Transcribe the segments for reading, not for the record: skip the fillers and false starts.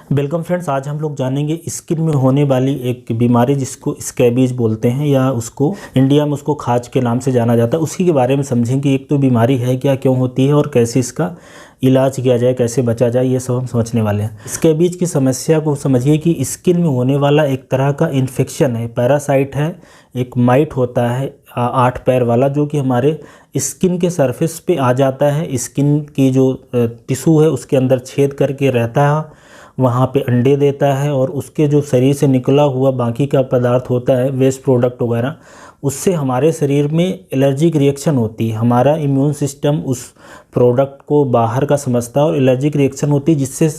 Welcome friends, आज हम लोग जानेंगे स्किन में होने वाली एक बीमारी जिसको स्कैबीज बोलते हैं या उसको इंडिया में उसको खाज के नाम से जाना जाता है। उसी के बारे में समझेंगे। एक तो बीमारी है क्या, क्यों होती है और कैसे इसका इलाज किया जाए, कैसे बचा जाए, ये सब हम समझने वाले हैं। स्कैबीज की समस्या को समझिए कि स्किन में होने वाला एक तरह का इन्फेक्शन है, पैरासाइट है। एक माइट होता है 8 पैर वाला, जो कि हमारे स्किन के सरफेस पे आ जाता है। स्किन की जो टिश्यू है उसके अंदर छेद करके रहता है, वहाँ पे अंडे देता है और उसके जो शरीर से निकला हुआ बाकी का पदार्थ होता है, वेस्ट प्रोडक्ट वगैरह, उससे हमारे शरीर में एलर्जिक रिएक्शन होती है। हमारा इम्यून सिस्टम उस प्रोडक्ट को बाहर का समझता है और एलर्जिक रिएक्शन होती है, जिससे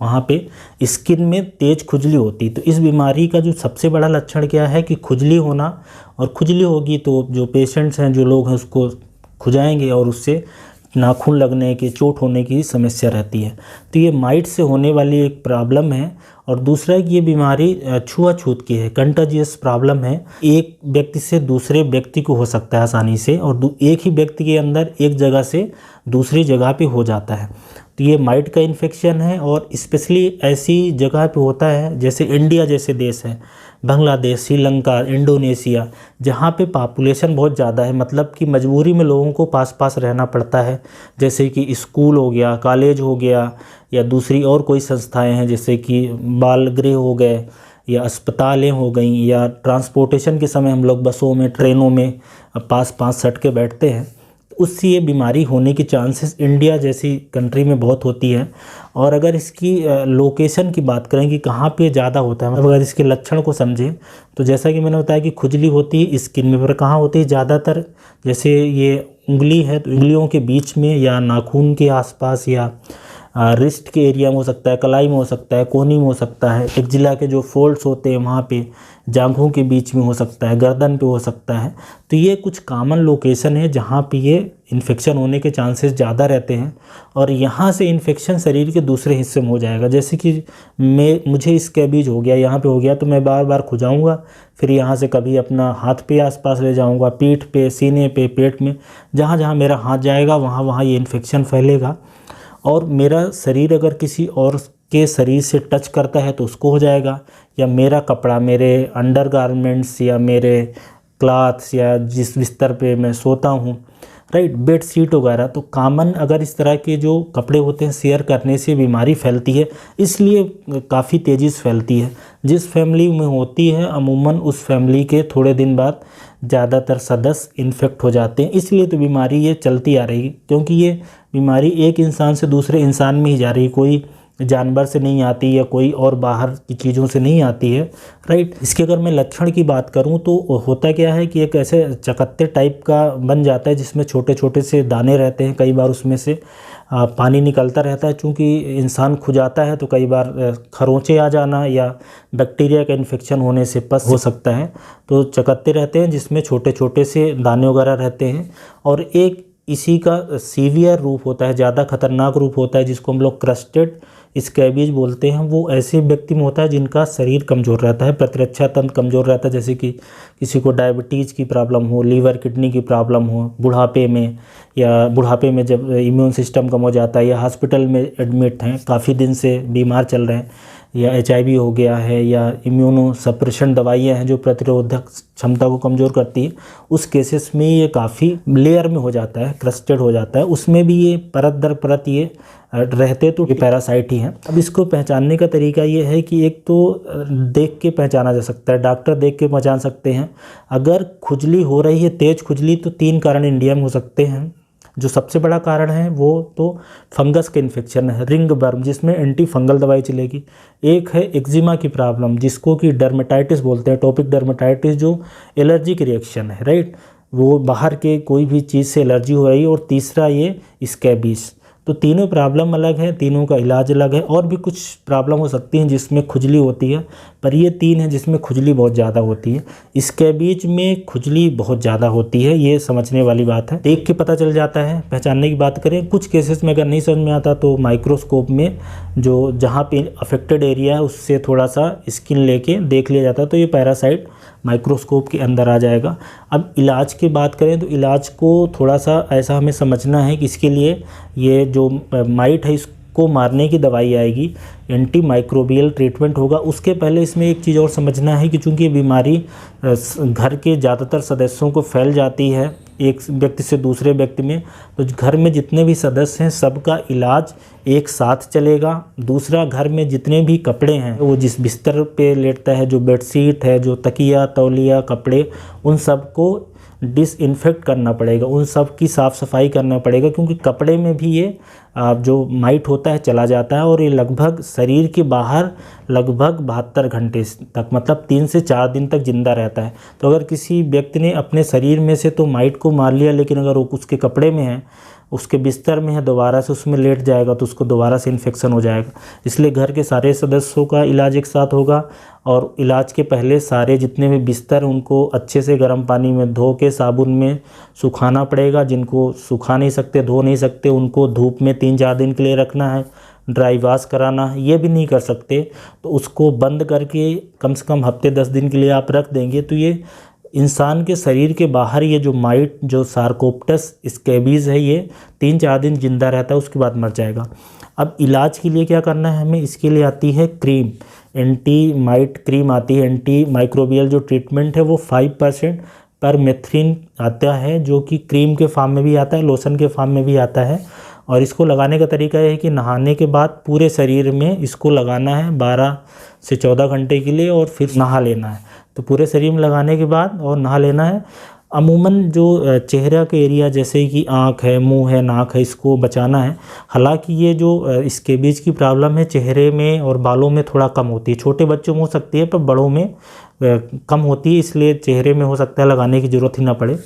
वहाँ पे स्किन में तेज खुजली होती है। तो इस बीमारी का जो सबसे बड़ा लक्षण क्या है कि खुजली होना, और खुजली होगी तो जो पेशेंट्स हैं, जो लोग हैं, उसको खुजाएंगे और उससे नाखून लगने की, चोट होने की समस्या रहती है। तो ये माइट से होने वाली एक प्रॉब्लम है। और दूसरा कि ये बीमारी छुआछूत की है, कंटाजियस प्रॉब्लम है। एक व्यक्ति से दूसरे व्यक्ति को हो सकता है आसानी से, और एक ही व्यक्ति के अंदर एक जगह से दूसरी जगह पे हो जाता है। तो ये माइट का इन्फेक्शन है और स्पेशली ऐसी जगह पे होता है जैसे इंडिया जैसे देश है, बांग्लादेश, श्रीलंका, इंडोनेशिया, जहाँ पे पॉपुलेशन बहुत ज़्यादा है। मतलब कि मजबूरी में लोगों को पास पास रहना पड़ता है, जैसे कि स्कूल हो गया, कॉलेज हो गया, या दूसरी और कोई संस्थाएं हैं जैसे कि बाल गृह हो गए, या अस्पतालें हो गई, या ट्रांसपोर्टेशन के समय हम लोग बसों में, ट्रेनों में पास पास सट के बैठते हैं। उससे ये बीमारी होने की चांसेस इंडिया जैसी कंट्री में बहुत होती है। और अगर इसकी लोकेशन की बात करें कि कहाँ पे ज़्यादा होता है, मतलब अगर इसके लक्षण को समझें तो जैसा कि मैंने बताया कि खुजली होती है स्किन में, पर कहाँ होती है ज़्यादातर, जैसे ये उंगली है तो उंगलियों के बीच में, या नाखून के आसपास, या रिस्ट के एरिया में हो सकता है, कलाई में हो सकता है, कोहनी में हो सकता है, एक्जिला के जो फोल्ड्स होते हैं वहाँ पे, जांघों के बीच में हो सकता है, गर्दन पे हो सकता है। तो ये कुछ कॉमन लोकेशन है जहाँ पे ये इन्फेक्शन होने के चांसेस ज़्यादा रहते हैं। और यहाँ से इन्फेक्शन शरीर के दूसरे हिस्से में हो जाएगा। जैसे कि मुझे स्कैबीज हो गया, यहाँ पे हो गया, तो मैं बार बार खुजाऊँगा, फिर यहाँ से कभी अपना हाथ पे आसपास ले जाऊँगा, पीठ पे, सीने पे, पेट में, जहाँ जहाँ मेरा हाथ जाएगा वहाँ वहाँ ये इन्फेक्शन फैलेगा। और मेरा शरीर अगर किसी और के शरीर से टच करता है तो उसको हो जाएगा, या मेरा कपड़ा, मेरे अंडरगारमेंट्स या मेरे क्लॉथ्स, या जिस बिस्तर पे मैं सोता हूँ, राइट, बेड शीट वगैरह, तो कॉमन अगर इस तरह के जो कपड़े होते हैं शेयर करने से बीमारी फैलती है। इसलिए काफ़ी तेज़ी से फैलती है। जिस फैमिली में होती है अमूमन उस फैमिली के थोड़े दिन बाद ज़्यादातर सदस्य इन्फेक्ट हो जाते हैं। इसलिए तो बीमारी ये चलती आ रही है, क्योंकि ये बीमारी एक इंसान से दूसरे इंसान में ही जा रही है, कोई जानवर से नहीं आती या कोई और बाहर की चीज़ों से नहीं आती है, राइट। इसके अगर मैं लक्षण की बात करूं तो होता क्या है कि एक ऐसे चकत्ते टाइप का बन जाता है जिसमें छोटे छोटे से दाने रहते हैं। कई बार उसमें से पानी निकलता रहता है। चूँकि इंसान खुजाता है तो कई बार खरोंचे आ जाना या बैक्टीरिया का इन्फेक्शन होने से पस हो सकता है। तो चकत्ते रहते हैं जिसमें छोटे छोटे से दाने वगैरह रहते हैं। और एक इसी का सीवियर रूप होता है, ज़्यादा खतरनाक रूप होता है, जिसको हम लोग क्रस्टेड स्कैबीज बोलते हैं। वो ऐसे व्यक्ति में होता है जिनका शरीर कमज़ोर रहता है, प्रतिरक्षा तंत्र कमज़ोर रहता है, जैसे कि किसी को डायबिटीज़ की प्रॉब्लम हो, लीवर किडनी की प्रॉब्लम हो, बुढ़ापे में, या बुढ़ापे में जब इम्यून सिस्टम कम हो जाता है, या हॉस्पिटल में एडमिट हैं, काफ़ी दिन से बीमार चल रहे हैं, या HIV हो गया है, या इम्यूनो सप्रेशन दवाइयाँ हैं जो प्रतिरोधक क्षमता को कमज़ोर करती है, उस केसेस में ये काफ़ी लेयर में हो जाता है, क्रस्टेड हो जाता है। उसमें भी ये परत दर परत ये रहते तो ये पैरासाइट ही हैं। अब इसको पहचानने का तरीका ये है कि एक तो देख के पहचाना जा सकता है, डॉक्टर देख के पहचान सकते हैं। अगर खुजली हो रही है, तेज़ खुजली, तो 3 कारण इंडिया में हो सकते हैं। जो सबसे बड़ा कारण है वो तो फंगस का इन्फेक्शन है, रिंग वर्म, जिसमें एंटी फंगल दवाई चलेगी। एक है एक्जिमा की प्रॉब्लम, जिसको कि डर्मेटाइटिस बोलते हैं, टॉपिक डर्मेटाइटिस, जो एलर्जी की रिएक्शन है, राइट, वो बाहर के कोई भी चीज़ से एलर्जी हो रही है। और तीसरा ये स्कैबीज। तो तीनों प्रॉब्लम अलग है, तीनों का इलाज अलग है। और भी कुछ प्रॉब्लम हो सकती हैं जिसमें खुजली होती है, पर ये 3 है जिसमें खुजली बहुत ज़्यादा होती है। स्कैबीज में खुजली बहुत ज़्यादा होती है, ये समझने वाली बात है, देख के पता चल जाता है। पहचानने की बात करें, कुछ केसेस में अगर नहीं समझ में आता तो माइक्रोस्कोप में जो जहाँ पे अफेक्टेड एरिया है उससे थोड़ा सा स्किन लेके देख लिया जाता है, तो ये पैरासाइट माइक्रोस्कोप के अंदर आ जाएगा। अब इलाज की बात करें तो इलाज को थोड़ा सा ऐसा हमें समझना है कि इसके लिए ये जो माइट है को मारने की दवाई आएगी, एंटी माइक्रोबियल ट्रीटमेंट होगा। उसके पहले इसमें एक चीज़ और समझना है कि चूँकि ये बीमारी घर के ज़्यादातर सदस्यों को फैल जाती है एक व्यक्ति से दूसरे व्यक्ति में, तो घर में जितने भी सदस्य हैं सबका इलाज एक साथ चलेगा। दूसरा, घर में जितने भी कपड़े हैं, वो जिस बिस्तर पे लेटता है, जो बेडशीट है, जो तकिया तौलिया कपड़े, उन सब को डिसइंफेक्ट करना पड़ेगा, उन सब की साफ़ सफाई करना पड़ेगा, क्योंकि कपड़े में भी ये जो माइट होता है चला जाता है और ये लगभग शरीर के बाहर लगभग 72 घंटे तक, मतलब 3 से 4 दिन तक जिंदा रहता है। तो अगर किसी व्यक्ति ने अपने शरीर में से तो माइट को मार लिया, लेकिन अगर वो उसके कपड़े में है, उसके बिस्तर में है, दोबारा से उसमें लेट जाएगा तो उसको दोबारा से इन्फेक्शन हो जाएगा। इसलिए घर के सारे सदस्यों का इलाज एक साथ होगा और इलाज के पहले सारे जितने भी बिस्तर उनको अच्छे से गर्म पानी में धो के साबुन में सुखाना पड़ेगा। जिनको सुखा नहीं सकते, धो नहीं सकते, उनको धूप में 3-4 दिन के लिए रखना है, ड्राई वॉश कराना है। ये भी नहीं कर सकते तो उसको बंद करके कम से कम हफ्ते 10 दिन के लिए आप रख देंगे तो ये इंसान के शरीर के बाहर ये जो माइट, जो सार्कोप्टेस स्कैबीज़ है, ये 3-4 दिन जिंदा रहता है, उसके बाद मर जाएगा। अब इलाज के लिए क्या करना है हमें, इसके लिए आती है क्रीम, एंटी माइट क्रीम आती है। एंटी माइक्रोबियल जो ट्रीटमेंट है वो 5% परमेथ्रिन आता है, जो कि क्रीम के फॉर्म में भी आता है, लोशन के फॉर्म में भी आता है। और इसको लगाने का तरीका यह है कि नहाने के बाद पूरे शरीर में इसको लगाना है 12 से 14 घंटे के लिए और फिर नहा लेना है। तो पूरे शरीर में लगाने के बाद और नहा लेना है। अमूमन जो चेहरा के एरिया जैसे कि आँख है, मुंह है, नाक है, इसको बचाना है। हालांकि ये जो स्कैबीज की प्रॉब्लम है चेहरे में और बालों में थोड़ा कम होती है, छोटे बच्चों में हो सकती है पर बड़ों में कम होती है, इसलिए चेहरे में हो सकता है लगाने की ज़रूरत ही ना पड़े।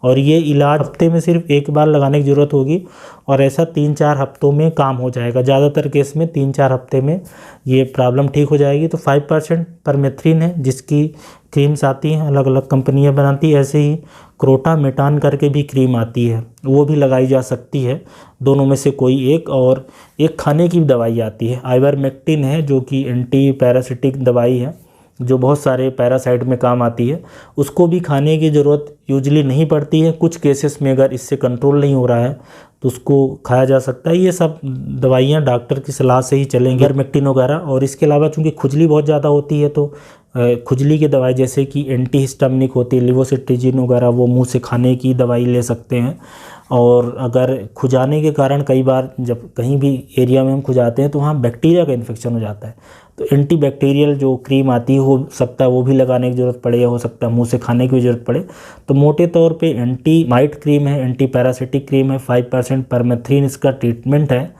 और ये इलाज हफ्ते में सिर्फ एक बार लगाने की ज़रूरत होगी और ऐसा 3-4 हफ्तों में काम हो जाएगा। ज़्यादातर केस में 3-4 हफ्ते में ये प्रॉब्लम ठीक हो जाएगी। तो 5% परमेथ्रिन है, जिसकी क्रीम्स आती हैं, अलग अलग कंपनियां बनाती है। ऐसे ही क्रोटामेटान करके भी क्रीम आती है, वो भी लगाई जा सकती है, दोनों में से कोई एक। और एक खाने की दवाई आती है, आइवरमेक्टिन है, जो कि एंटी पैरासिटिक दवाई है, जो बहुत सारे पैरासाइट में काम आती है। उसको भी खाने की ज़रूरत यूजली नहीं पड़ती है। कुछ केसेस में अगर इससे कंट्रोल नहीं हो रहा है तो उसको खाया जा सकता है। ये सब दवाइयाँ डॉक्टर की सलाह से ही चलेंगी, आइवरमेक्टिन वगैरह। और इसके अलावा चूँकि खुजली बहुत ज़्यादा होती है तो खुजली की दवाई जैसे कि एंटी हिस्टामिनिक होती है, लिवोसिट्रिजिन वगैरह, वो मुंह से खाने की दवाई ले सकते हैं। और अगर खुजाने के कारण कई बार जब कहीं भी एरिया में हम खुजाते हैं तो वहाँ बैक्टीरिया का इन्फेक्शन हो जाता है, तो एंटी बैक्टीरियल जो क्रीम आती है हो सकता है वो भी लगाने की ज़रूरत पड़े, या हो सकता है मुंह से खाने की भी ज़रूरत पड़े। तो मोटे तौर पे एंटी माइट क्रीम है, एंटी पैरासिटिक क्रीम है, 5% परमेथ्रिन इसका ट्रीटमेंट है।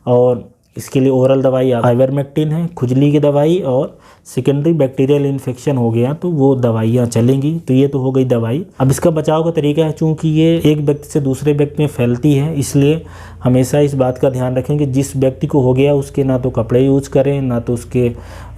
और इसके लिए ओरल दवाई आइवरमेक्टिन है, खुजली की दवाई, और सेकेंडरी बैक्टीरियल इन्फेक्शन हो गया तो वो दवाइयाँ चलेंगी। तो ये तो हो गई दवाई। अब इसका बचाव का तरीका है, चूँकि ये एक व्यक्ति से दूसरे व्यक्ति में फैलती है, इसलिए हमेशा इस बात का ध्यान रखें कि जिस व्यक्ति को हो गया उसके ना तो कपड़े यूज करें, ना तो उसके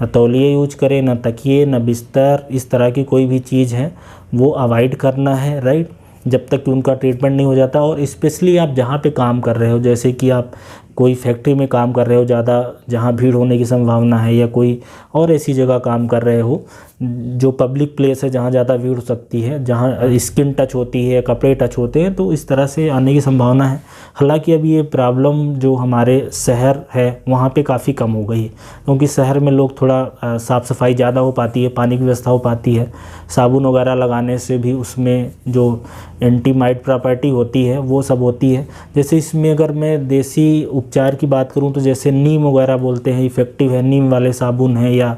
तौलिए यूज करें, ना तकिए, ना बिस्तर, इस तरह की कोई भी चीज़ है वो अवॉइड करना है, राइट, जब तक कि उनका ट्रीटमेंट नहीं हो जाता। और स्पेशली आप जहाँ पे काम कर रहे हो, जैसे कि आप कोई फैक्ट्री में काम कर रहे हो, ज़्यादा जहाँ भीड़ होने की संभावना है, या कोई और ऐसी जगह काम कर रहे हो जो पब्लिक प्लेस है जहाँ ज़्यादा भीड़ हो सकती है, जहाँ स्किन टच होती है, कपड़े टच होते हैं, तो इस तरह से आने की संभावना है। हालांकि अभी ये प्रॉब्लम जो हमारे शहर है वहाँ पे काफ़ी कम हो गई है, क्योंकि शहर में लोग थोड़ा साफ़ सफाई ज़्यादा हो पाती है, पानी की व्यवस्था हो पाती है, साबुन वगैरह लगाने से भी उसमें जो एंटी माइट प्रॉपर्टी होती है वो सब होती है। जैसे इसमें अगर मैं देसी उपचार की बात करूं तो जैसे नीम वगैरह बोलते हैं, इफ़ेक्टिव है, नीम वाले साबुन है, या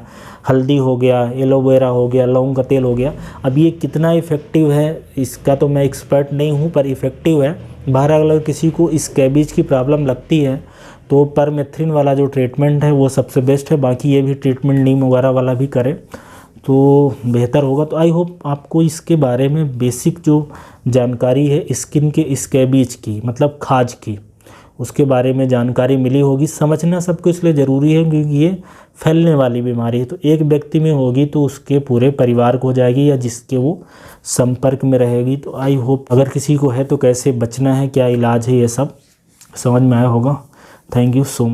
हल्दी हो गया, एलोवेरा हो गया, लौंग का तेल हो गया। अब ये कितना इफ़ेक्टिव है इसका तो मैं एक्सपर्ट नहीं हूँ, पर इफ़ेक्टिव है। बहरहाल अगर किसी को स्कैबीज की प्रॉब्लम लगती है तो परमेथ्रिन वाला जो ट्रीटमेंट है वो सबसे बेस्ट है। बाकी ये भी ट्रीटमेंट नीम वगैरह वाला भी करे तो बेहतर होगा। तो आई होप आपको इसके बारे में बेसिक जो जानकारी है स्किन के स्कैबीज की, मतलब खाज की, उसके बारे में जानकारी मिली होगी। समझना सबको इसलिए ज़रूरी है क्योंकि ये फैलने वाली बीमारी है, तो एक व्यक्ति में होगी तो उसके पूरे परिवार को हो जाएगी या जिसके वो संपर्क में रहेगी। तो आई होप अगर किसी को है तो कैसे बचना है, क्या इलाज है, ये सब समझ में आया होगा। Thank you so much.